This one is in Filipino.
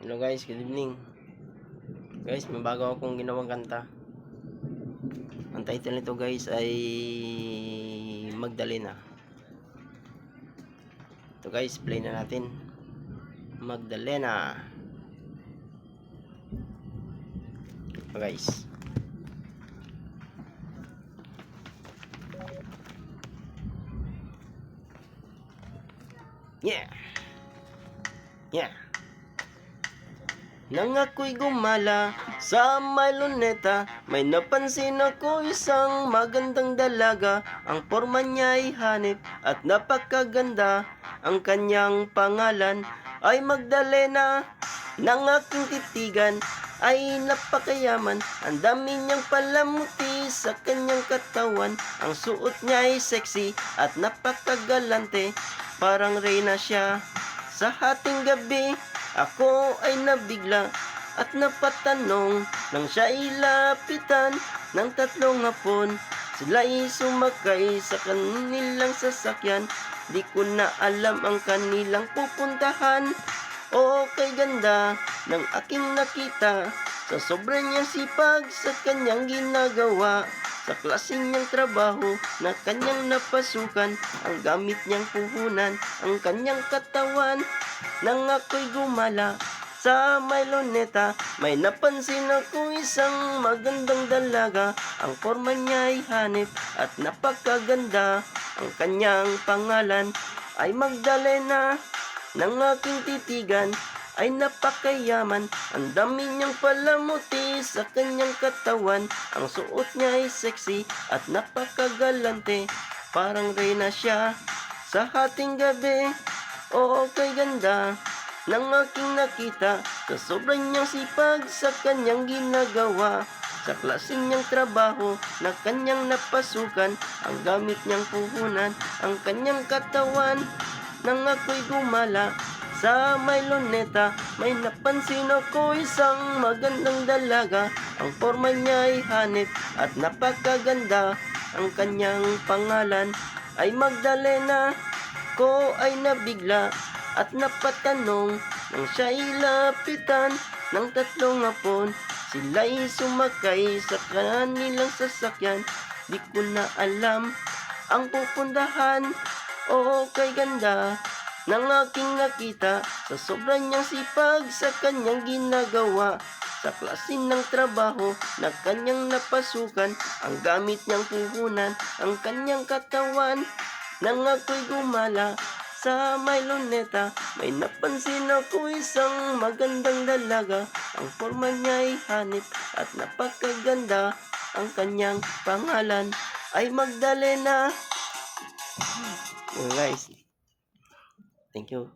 Hello guys, good evening. Guys, may bago akong ginawang kanta. Ang title nito guys ay Magdalena. Ito guys, play na natin. Magdalena. Ito guys. Yeah. Yeah. Nang ako'y gumala sa may luneta, may napansin ako isang magandang dalaga. Ang forma niya'y hanip at napakaganda. Ang kanyang pangalan ay Magdalena. Nang aking titigan ay napakayaman. Ang dami niyang palamuti sa kanyang katawan. Ang suot niya'y sexy at napakagalante. Parang reyna siya sa hating gabi. Ako ay nabigla at napatanong nang siya'y lapitan ng tatlong hapon. Sila'y sumakay sa kanilang sasakyan. Di ko na alam ang kanilang pupuntahan. O kay ganda ng aking nakita, sa sobrang niyang sipag sa kanyang ginagawa. Sa klaseng niyang trabaho na kanyang napasukan, ang gamit niyang puhunan, ang kanyang katawan. Nang ako'y gumala sa may luneta, may napansin ako isang magandang dalaga. Ang forma niya'y hanip at napakaganda. Ang kanyang pangalan ay Magdalena. Nang aking titigan ay napakayaman. Ang dami niyang palamuti sa kanyang katawan. Ang suot niya ay sexy at napakagalante. Parang reyna siya sa hating gabi. Oo, kay ganda ng aking nakita, sa sobrang niyang sipag sa kanyang ginagawa. Sa klaseng niyang trabaho na kanyang napasukan, ang gamit niyang puhunan, ang kanyang katawan. Nang ako'y gumala sa may luneta, may napansin ako isang magandang dalaga. Ang forma niya'y hanip at napakaganda. Ang kanyang pangalan ay Magdalena. Ko ay nabigla at napatanong nang siya'y lapitan ng tatlong hapon. Sila'y sumakay sa kanilang sasakyan. Di ko na alam ang pupuntahan. Oo, kay ganda ng aking nakita, sa sobrang niyang sipag sa kanyang ginagawa. Sa klase ng trabaho na kanyang napasukan, ang gamit niyang puhunan, ang kanyang katawan. Nang ako'y gumala sa may luneta, may napansin ako isang magandang dalaga. Ang forma niya'y hanip at napakaganda. Ang kanyang pangalan ay Magdalena. Guys, thank you.